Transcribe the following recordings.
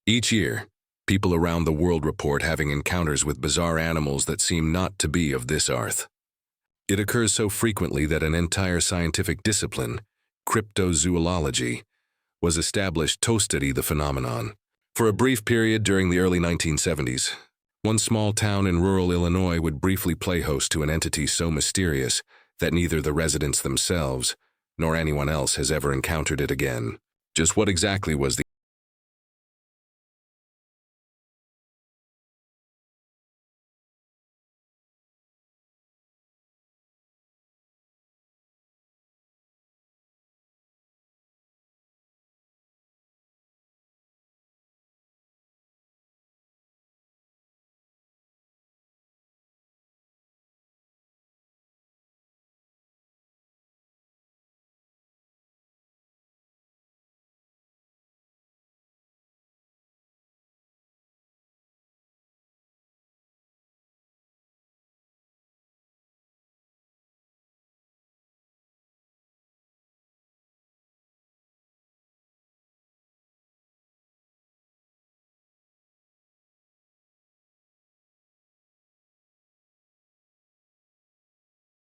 Each year, people around the world report having encounters with bizarre animals that seem not to be of this earth. It occurs so frequently that an entire scientific discipline, cryptozoology, was established to study the phenomenon. For a brief period during the early 1970s, one small town in rural Illinois would briefly play host to an entity so mysterious that neither the residents themselves nor anyone else has ever encountered it again. Just what exactly was the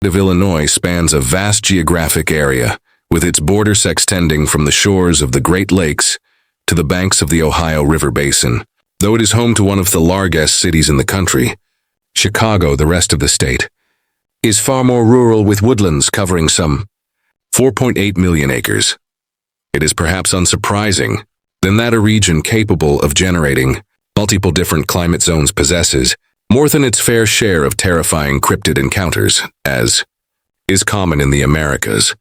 of Illinois spans a vast geographic area, with its borders extending from the shores of the Great Lakes to the banks of the Ohio River Basin. Though it is home to one of the largest cities in the country, Chicago, the rest of the state, is far more rural, with woodlands covering some 4.8 million acres. It is perhaps unsurprising then that a region capable of generating multiple different climate zones possesses more than its fair share of terrifying cryptid encounters, as is common in the Americas.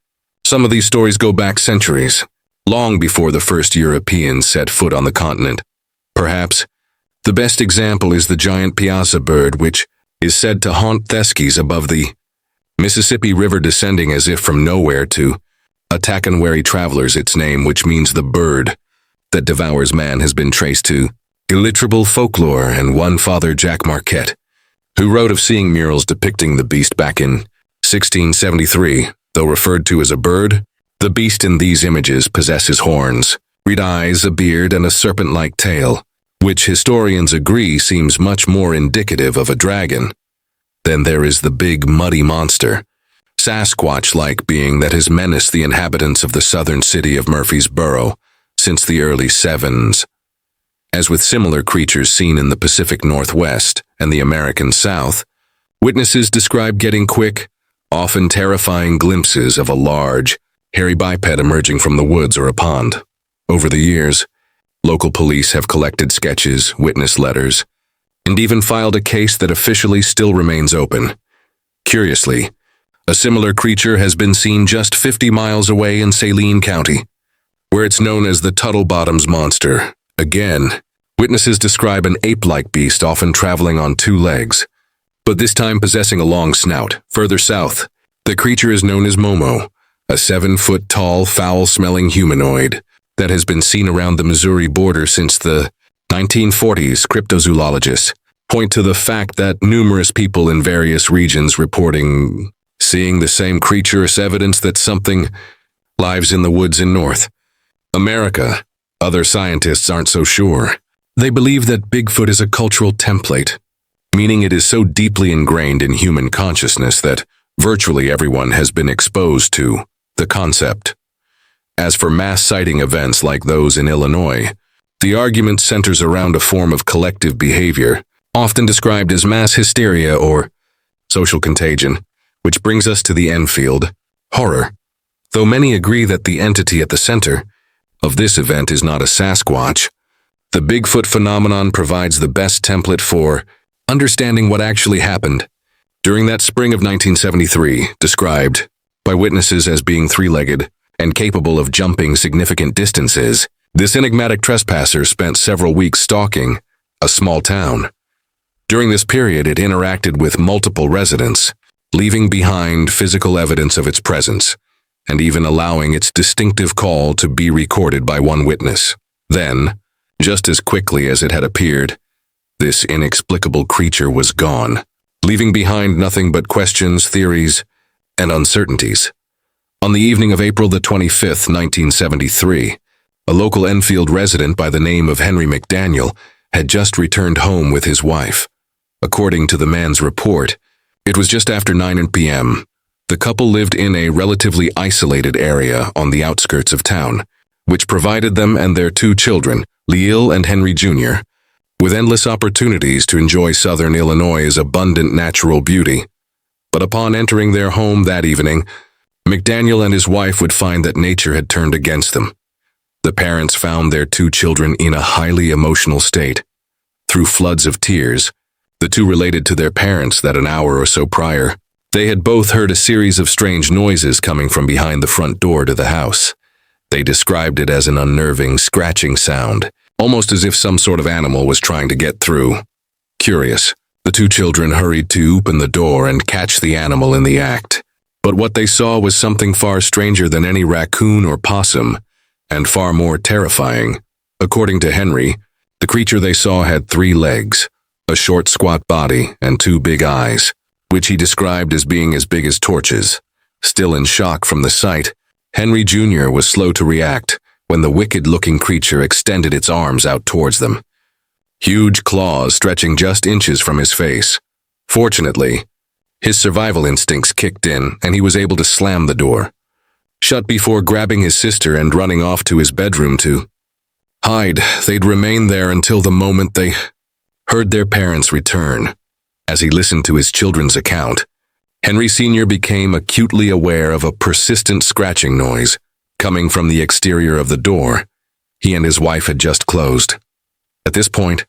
Some of these stories go back centuries, long before the first Europeans set foot on the continent. Perhaps the best example is the giant piazza bird, which is said to haunt Theskies above the Mississippi River, descending as if from nowhere to attack unwary travelers. Its name, which means the bird that devours man, has been traced to illiterable folklore and one Father Jack Marquette, who wrote of seeing murals depicting the beast back in 1673. Though referred to as a bird, the beast in these images possesses horns, red eyes, a beard, and a serpent-like tail, which historians agree seems much more indicative of a dragon. Then there is the big muddy monster, Sasquatch-like being that has menaced the inhabitants of the southern city of Murfreesboro since the early 70s. As with similar creatures seen in the Pacific Northwest and the American South, witnesses describe getting quick, often terrifying glimpses of a large, hairy biped emerging from the woods or a pond. Over the years, local police have collected sketches, witness letters, and even filed a case that officially still remains open. Curiously, a similar creature has been seen just 50 miles away in Saline County, where it's known as the Tuttle Bottoms Monster. Again, witnesses describe an ape-like beast often traveling on two legs, but this time possessing a long snout. Further south, the creature is known as Momo, a 7-foot-tall, foul-smelling humanoid that has been seen around the Missouri border since the 1940s. Cryptozoologists point to the fact that numerous people in various regions reporting seeing the same creature as evidence that something lives in the woods in North America. Other scientists aren't so sure. They believe that Bigfoot is a cultural template, meaning it is so deeply ingrained in human consciousness that virtually everyone has been exposed to the concept. As for mass sighting events like those in Illinois, the argument centers around a form of collective behavior, often described as mass hysteria or social contagion, which brings us to the Enfield Horror. Though many agree that the entity at the center of this event is not a Sasquatch, the Bigfoot phenomenon provides the best template for understanding what actually happened during that spring of 1973, described by witnesses as being three-legged and capable of jumping significant distances. This enigmatic trespasser spent several weeks stalking a small town. During this period, it interacted with multiple residents, leaving behind physical evidence of its presence, and even allowing its distinctive call to be recorded by one witness. Then, just as quickly as it had appeared, this inexplicable creature was gone, leaving behind nothing but questions, theories, and uncertainties. On the evening of April the 25th, 1973, A local Enfield resident by the name of Henry McDaniel had just returned home with his wife. According to the man's report, it was just after 9 p.m. The couple lived in a relatively isolated area on the outskirts of town, which provided them and their 2 children, Leal and Henry Jr., with endless opportunities to enjoy southern Illinois' abundant natural beauty. But upon entering their home that evening, McDaniel and his wife would find that nature had turned against them. The parents found their 2 children in a highly emotional state. Through floods of tears, the 2 related to their parents that an hour or so prior, they had both heard a series of strange noises coming from behind the front door to the house. They described it as an unnerving, scratching sound, almost as if some sort of animal was trying to get through. Curious, the 2 children hurried to open the door and catch the animal in the act. But what they saw was something far stranger than any raccoon or possum, and far more terrifying. According to Henry, the creature they saw had 3 legs, a short, squat body, and 2 big eyes, which he described as being as big as torches. Still in shock from the sight, Henry Jr. was slow to react when the wicked-looking creature extended its arms out towards them, huge claws stretching just inches from his face. Fortunately, his survival instincts kicked in and he was able to slam the door shut before grabbing his sister and running off to his bedroom to hide. They'd remain there until the moment they heard their parents return. As he listened to his children's account, Henry Sr. became acutely aware of a persistent scratching noise coming from the exterior of the door he and his wife had just closed. At this point,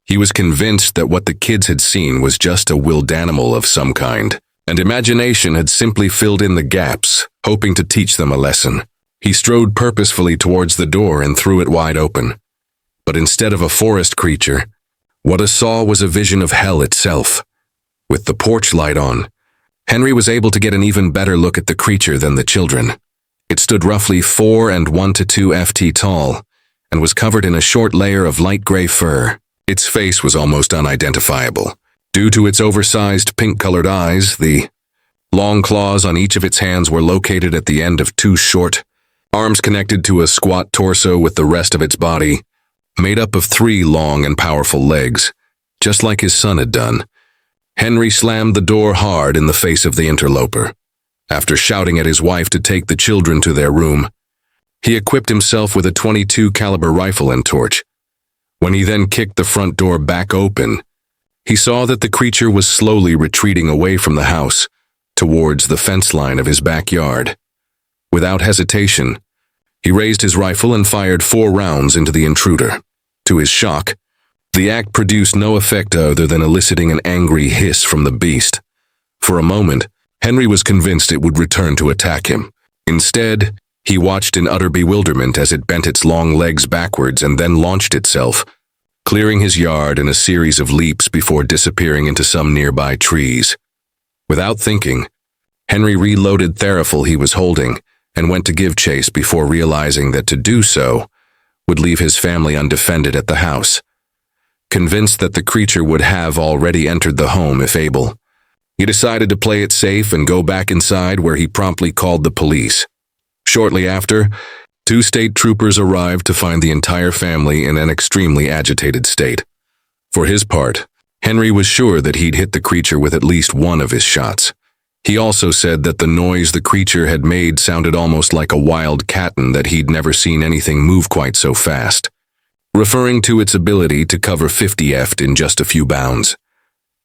he was convinced that what the kids had seen was just a willed animal of some kind, and imagination had simply filled in the gaps, hoping to teach them a lesson. He strode purposefully towards the door and threw it wide open. But instead of a forest creature, what he saw was a vision of hell itself. With the porch light on, Henry was able to get an even better look at the creature than the children. It stood roughly 4 and 1 to 2 ft tall, and was covered in a short layer of light gray fur. Its face was almost unidentifiable. Due to its oversized pink-colored eyes, the long claws on each of its hands were located at the end of 2 short arms connected to a squat torso with the rest of its body, made up of 3 long and powerful legs, just like his son had done. Henry slammed the door hard in the face of the interloper. After shouting at his wife to take the children to their room, he equipped himself with a .22 caliber rifle and torch. When he then kicked the front door back open, he saw that the creature was slowly retreating away from the house towards the fence line of his backyard. Without hesitation, he raised his rifle and fired 4 rounds into the intruder. To his shock, the act produced no effect other than eliciting an angry hiss from the beast. For a moment, Henry was convinced it would return to attack him. Instead, he watched in utter bewilderment as it bent its long legs backwards and then launched itself, clearing his yard in a series of leaps before disappearing into some nearby trees. Without thinking, Henry reloaded the rifle he was holding and went to give chase before realizing that to do so would leave his family undefended at the house. Convinced that the creature would have already entered the home if able, he decided to play it safe and go back inside, where he promptly called the police. Shortly after, 2 state troopers arrived to find the entire family in an extremely agitated state. For his part, Henry was sure that he'd hit the creature with at least one of his shots. He also said that the noise the creature had made sounded almost like a wild cat and that he'd never seen anything move quite so fast, referring to its ability to cover 50 ft in just a few bounds.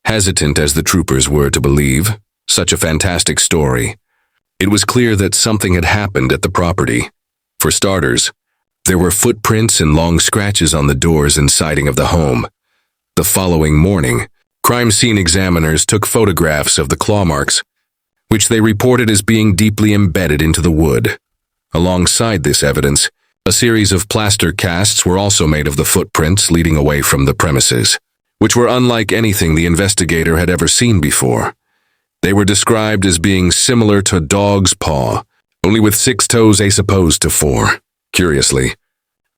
Hesitant as the troopers were to believe such a fantastic story, it was clear that something had happened at the property. For starters, there were footprints and long scratches on the doors and siding of the home. The following morning, crime scene examiners took photographs of the claw marks, which they reported as being deeply embedded into the wood. Alongside this evidence, a series of plaster casts were also made of the footprints leading away from the premises, which were unlike anything the investigator had ever seen before. They were described as being similar to a dog's paw, only with 6 toes as opposed to 4. Curiously,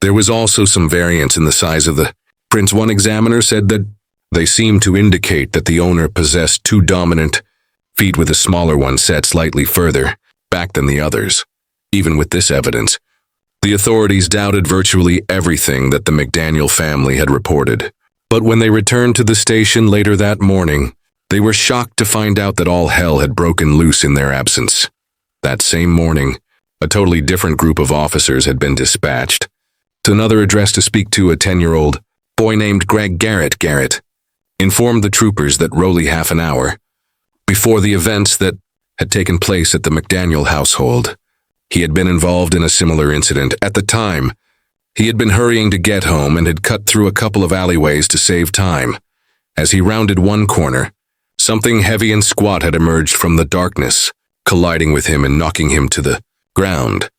there was also some variance in the size of the prints. One examiner said that they seemed to indicate that the owner possessed 2 dominant feet, with a smaller one set slightly further back than the others. Even with this evidence, The authorities doubted virtually everything that the McDaniel family had reported. But when they returned to the station later that morning, they were shocked to find out that all hell had broken loose in their absence. That same morning, a totally different group of officers had been dispatched to another address to speak to a 10-year-old boy named Greg Garrett. Garrett informed the troopers that roughly half an hour before the events that had taken place at the McDaniel household, he had been involved in a similar incident. At the time, he had been hurrying to get home and had cut through a couple of alleyways to save time. As he rounded one corner, something heavy and squat had emerged from the darkness, colliding with him and knocking him to the ground.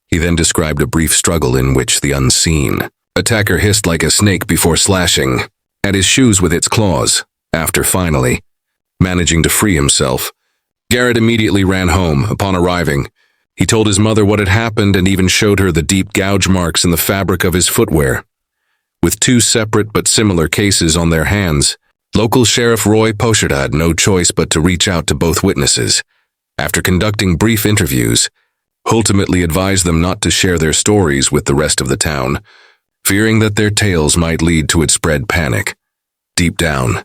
He then described a brief struggle in which the unseen attacker hissed like a snake before slashing at his shoes with its claws. After finally managing to free himself, Garrett immediately ran home. Upon arriving, he told his mother what had happened and even showed her the deep gouge marks in the fabric of his footwear. With two separate but similar cases on their hands, local Sheriff Roy Pochard had no choice but to reach out to both witnesses. After conducting brief interviews, ultimately advised them not to share their stories with the rest of the town, fearing that their tales might lead to its spread panic. Deep down,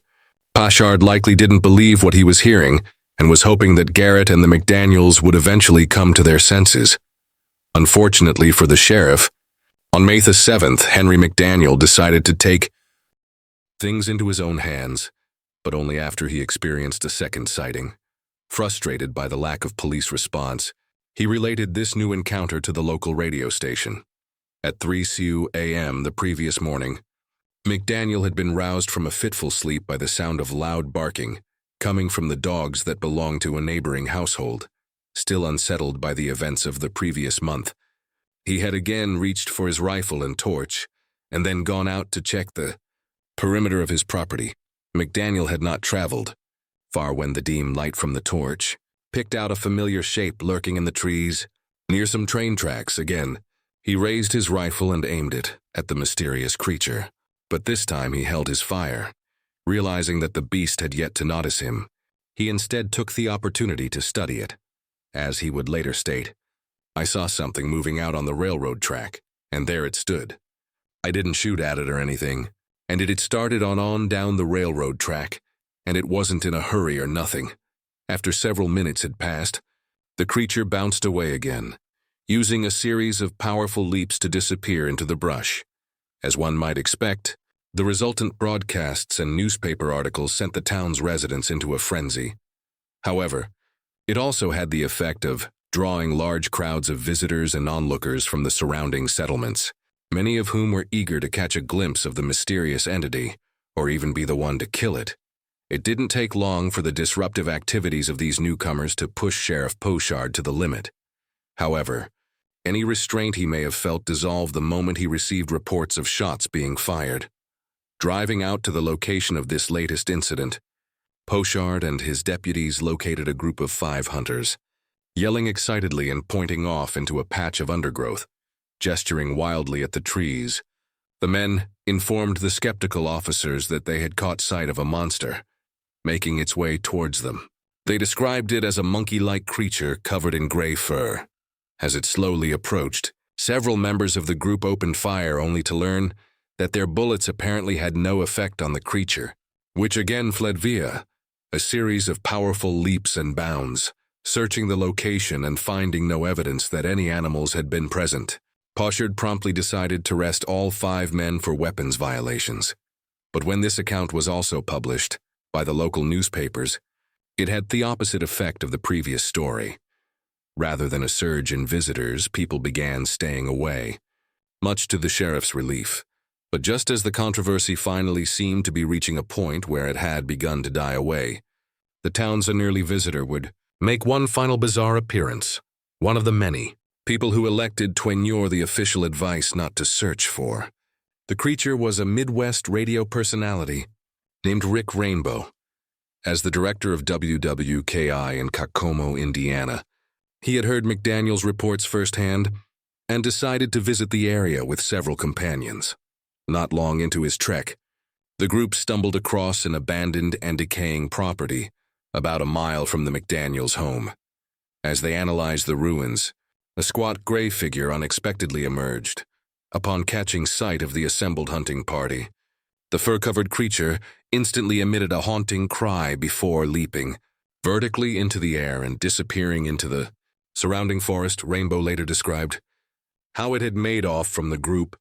Pochard likely didn't believe what he was hearing and was hoping that Garrett and the McDaniels would eventually come to their senses. Unfortunately for the sheriff, on May the 7th, Henry McDaniel decided to take things into his own hands, but only after he experienced a second sighting. Frustrated by the lack of police response, he related this new encounter to the local radio station. At 3:00 a.m. the previous morning, McDaniel had been roused from a fitful sleep by the sound of loud barking coming from the dogs that belonged to a neighboring household. Still unsettled by the events of the previous month, he had again reached for his rifle and torch and then gone out to check the perimeter of his property. McDaniel had not traveled far when the dim light from the torch picked out a familiar shape lurking in the trees near some train tracks. Again, he raised his rifle and aimed it at the mysterious creature, but this time he held his fire. Realizing that the beast had yet to notice him, he instead took the opportunity to study it. As he would later state, "I saw something moving out on the railroad track, and there it stood. I didn't shoot at it or anything, and it had started on down the railroad track, and it wasn't in a hurry or nothing. After several minutes had passed, the creature bounced away again, using a series of powerful leaps to disappear into the brush. As one might expect, the resultant broadcasts and newspaper articles sent the town's residents into a frenzy. However, it also had the effect of drawing large crowds of visitors and onlookers from the surrounding settlements, many of whom were eager to catch a glimpse of the mysterious entity, or even be the one to kill it. It didn't take long for the disruptive activities of these newcomers to push Sheriff Pochard to the limit. However, any restraint he may have felt dissolved the moment he received reports of shots being fired. Driving out to the location of this latest incident, Pochard and his deputies located a group of 5 hunters, yelling excitedly and pointing off into a patch of undergrowth, gesturing wildly at the trees. The men informed the skeptical officers that they had caught sight of a monster, making its way towards them. They described it as a monkey-like creature covered in gray fur. As it slowly approached, several members of the group opened fire only to learn that their bullets apparently had no effect on the creature, which again fled via a series of powerful leaps and bounds, searching the location and finding no evidence that any animals had been present. Pochard promptly decided to arrest all 5 men for weapons violations. But when this account was also published by the local newspapers, it had the opposite effect of the previous story. Rather than a surge in visitors, people began staying away, much to the sheriff's relief. But just as the controversy finally seemed to be reaching a point where it had begun to die away, the town's unearthly visitor would make one final bizarre appearance, one of the many people who elected to ignore the official advice not to search for. The creature was a Midwest radio personality named Rick Rainbow. As the director of WWKI in Kokomo, Indiana, he had heard McDaniel's reports firsthand and decided to visit the area with several companions. Not long into his trek, the group stumbled across an abandoned and decaying property about a mile from the McDaniels' home. As they analyzed the ruins, A squat gray figure unexpectedly emerged. Upon catching sight of the assembled hunting party, the fur-covered creature instantly emitted a haunting cry before leaping vertically into the air and disappearing into the surrounding forest. Rainbow later described how it had made off from the group,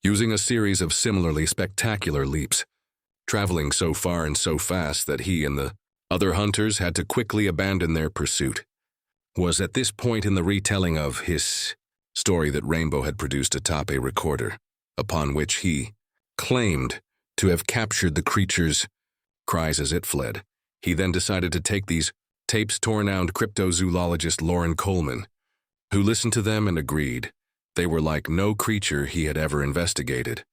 using a series of similarly spectacular leaps, traveling so far and so fast that he and the other hunters had to quickly abandon their pursuit. It was at this point in the retelling of his story that Rainbow had produced atop a recorder, upon which he claimed to have captured the creature's cries as it fled. He then decided to take these tapes to renowned cryptozoologist Lauren Coleman, who listened to them and agreed they were like no creature he had ever investigated.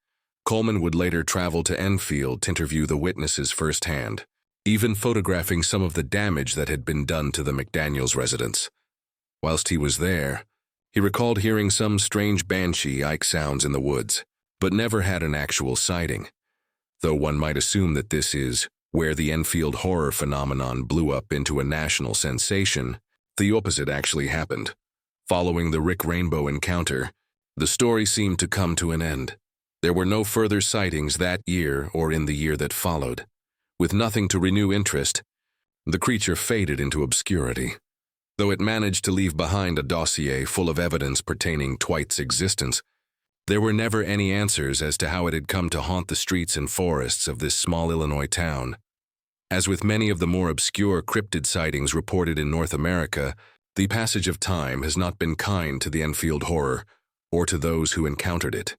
Coleman would later travel to Enfield to interview the witnesses firsthand, even photographing some of the damage that had been done to the McDaniels residence. Whilst he was there, he recalled hearing some strange banshee-like sounds in the woods, but never had an actual sighting, though one might assume that this is where the Enfield Horror phenomenon blew up into a national sensation. The opposite actually happened. Following the Rick Rainbow encounter, the story seemed to come to an end. There were no further sightings that year or in the year that followed. With nothing to renew interest, the creature faded into obscurity, though it managed to leave behind a dossier full of evidence pertaining to its existence. There were never any answers as to how it had come to haunt the streets and forests of this small Illinois town. As with many of the more obscure cryptid sightings reported in North America, the passage of time has not been kind to the Enfield Horror or to those who encountered it.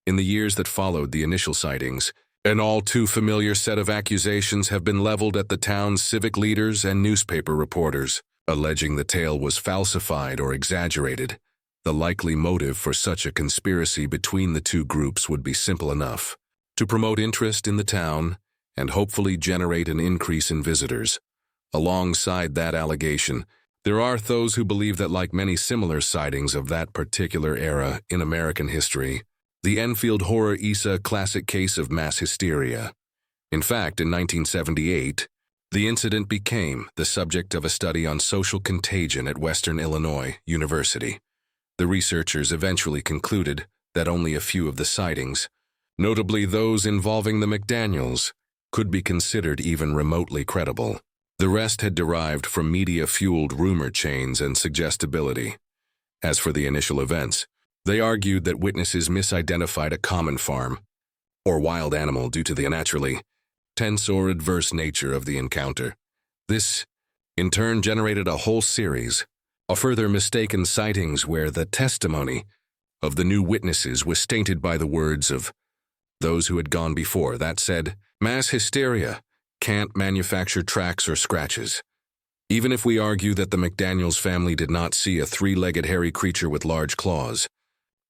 In the years that followed the initial sightings, an all too familiar set of accusations have been leveled at the town's civic leaders and newspaper reporters, alleging the tale was falsified or exaggerated. The likely motive for such a conspiracy between the two groups would be simple enough: to promote interest in the town and hopefully generate an increase in visitors. Alongside that allegation, there are those who believe that, like many similar sightings of that particular era in American history, the Enfield Horror is a classic case of mass hysteria. In fact, in 1978, the incident became the subject of a study on social contagion at Western Illinois University. The researchers eventually concluded that only a few of the sightings, notably those involving the McDaniels, could be considered even remotely credible. The rest had derived from media-fueled rumor chains and suggestibility. As for the initial events, they argued that witnesses misidentified a common farm or wild animal due to the unnaturally tense or adverse nature of the encounter. This, in turn, generated a whole series of further mistaken sightings where the testimony of the new witnesses was tainted by the words of those who had gone before that said, "Mass hysteria can't manufacture tracks or scratches." Even if we argue that the McDaniels family did not see a three-legged hairy creature with large claws,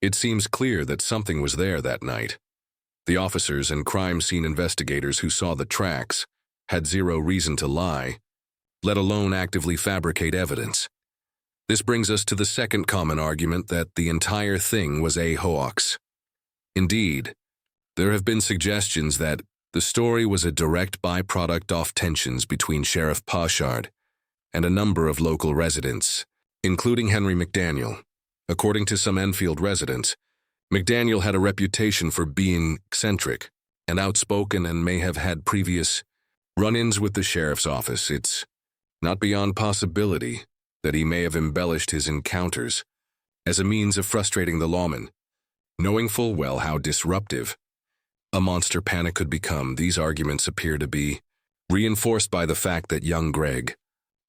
it seems clear that something was there that night. The officers and crime scene investigators who saw the tracks had zero reason to lie, let alone actively fabricate evidence. This brings us to the second common argument that the entire thing was a hoax. Indeed, there have been suggestions that the story was a direct byproduct of tensions between Sheriff Poshard and a number of local residents, including Henry McDaniel. According to some Enfield residents, McDaniel had a reputation for being eccentric and outspoken and may have had previous run-ins with the sheriff's office. It's not beyond possibility that he may have embellished his encounters as a means of frustrating the lawmen. Knowing full well how disruptive a monster panic could become, these arguments appear to be reinforced by the fact that young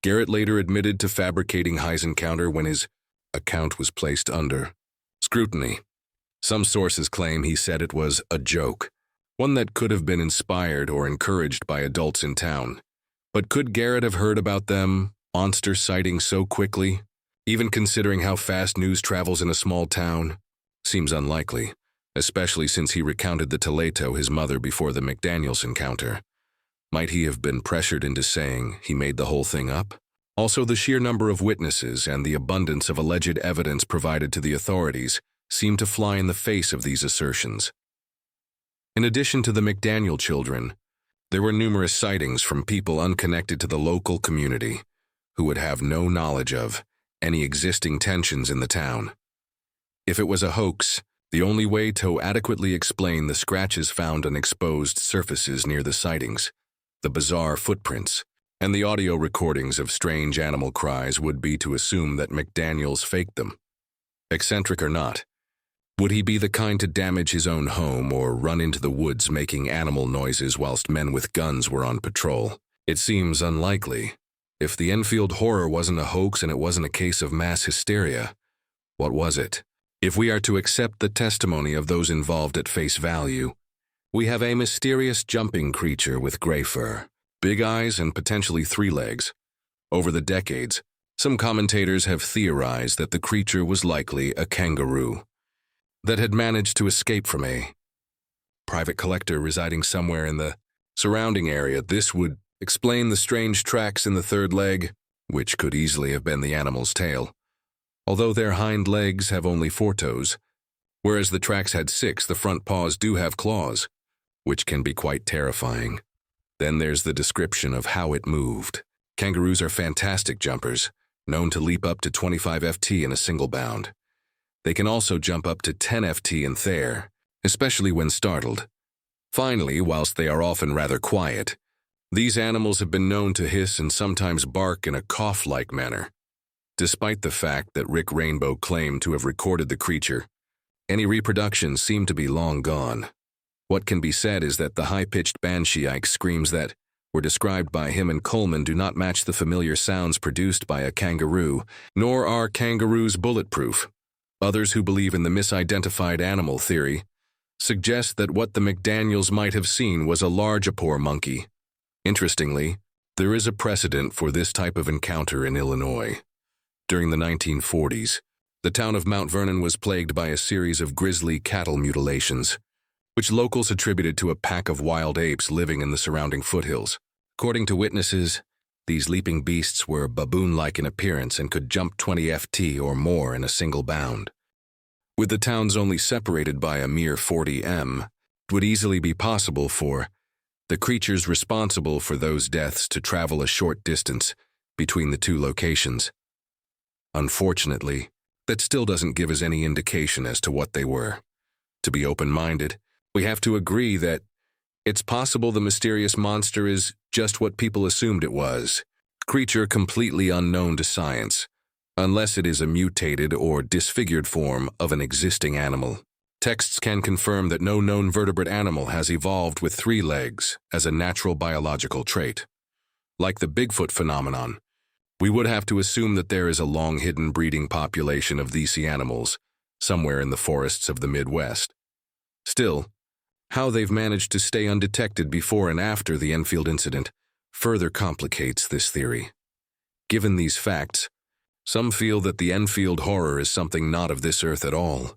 Garrett later admitted to fabricating High's encounter when his account was placed under scrutiny. Some sources claim he said it was a joke, one that could have been inspired or encouraged by adults in town. But could Garrett have heard about them monster sightings so quickly? Even considering how fast news travels in a small town, seems unlikely, especially since he recounted the Toledo his mother before the McDaniels encounter. Might he have been pressured into saying he made the whole thing up? Also, the sheer number of witnesses and the abundance of alleged evidence provided to the authorities seemed to fly in the face of these assertions. In addition to the McDaniel children, there were numerous sightings from people unconnected to the local community who would have no knowledge of any existing tensions in the town. If it was a hoax, the only way to adequately explain the scratches found on exposed surfaces near the sightings, the bizarre footprints, and the audio recordings of strange animal cries would be to assume that McDaniels faked them. Eccentric or not, would he be the kind to damage his own home or run into the woods making animal noises whilst men with guns were on patrol? It seems unlikely. If the Enfield Horror wasn't a hoax and it wasn't a case of mass hysteria, what was it? If we are to accept the testimony of those involved at face value, we have a mysterious jumping creature with gray fur, big eyes, and potentially 3 legs. Over the decades, some commentators have theorized that the creature was likely a kangaroo that had managed to escape from a private collector residing somewhere in the surrounding area. This would explain the strange tracks in the 3rd leg, which could easily have been the animal's tail. Although their hind legs have only 4 toes, whereas the tracks had 6, the front paws do have claws, which can be quite terrifying. Then there's the description of how it moved. Kangaroos are fantastic jumpers, known to leap up to 25 ft in a single bound. They can also jump up to 10 ft in there, especially when startled. Finally, whilst they are often rather quiet, these animals have been known to hiss and sometimes bark in a cough-like manner. Despite the fact that Rick Rainbow claimed to have recorded the creature, any reproductions seem to be long gone. What can be said is that the high-pitched banshee-like screams that were described by him and Coleman do not match the familiar sounds produced by a kangaroo, nor are kangaroos bulletproof. Others who believe in the misidentified animal theory suggest that what the McDaniels might have seen was a large Apor monkey. Interestingly, there is a precedent for this type of encounter in Illinois. During the 1940s, the town of Mount Vernon was plagued by a series of grisly cattle mutilations, which locals attributed to a pack of wild apes living in the surrounding foothills. According to witnesses, these leaping beasts were baboon-like in appearance and could jump 20 ft or more in a single bound. With the towns only separated by a mere 40 m, it would easily be possible for the creatures responsible for those deaths to travel a short distance between the 2 locations. Unfortunately, that still doesn't give us any indication as to what they were. To be open-minded, we have to agree that it's possible the mysterious monster is just what people assumed it was, a creature completely unknown to science, unless it is a mutated or disfigured form of an existing animal. Texts can confirm that no known vertebrate animal has evolved with 3 legs as a natural biological trait. Like the Bigfoot phenomenon, we would have to assume that there is a long-hidden breeding population of these animals somewhere in the forests of the Midwest. Still, how they've managed to stay undetected before and after the Enfield incident further complicates this theory. Given these facts, some feel that the Enfield Horror is something not of this earth at all.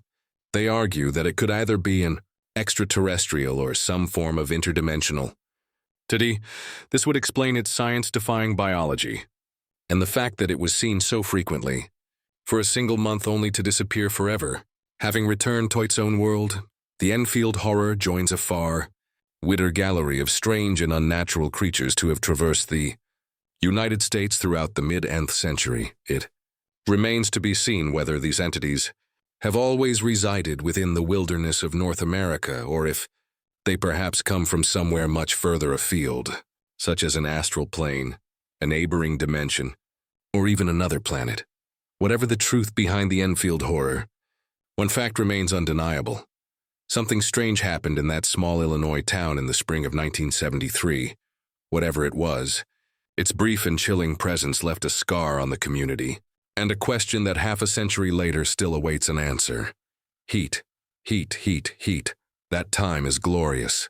They argue that it could either be an extraterrestrial or some form of interdimensional. Today, this would explain its science-defying biology, and the fact that it was seen so frequently, for a single month only to disappear forever. Having returned to its own world, the Enfield Horror joins a far, wider gallery of strange and unnatural creatures to have traversed the United States throughout the mid-nth century. It remains to be seen whether these entities have always resided within the wilderness of North America, or if they perhaps come from somewhere much further afield, such as an astral plane, a neighboring dimension, or even another planet. Whatever the truth behind the Enfield Horror, one fact remains undeniable. Something strange happened in that small Illinois town in the spring of 1973. Whatever it was, its brief and chilling presence left a scar on the community, and a question that half a century later still awaits an answer. Heat, heat, heat, heat. That time is glorious.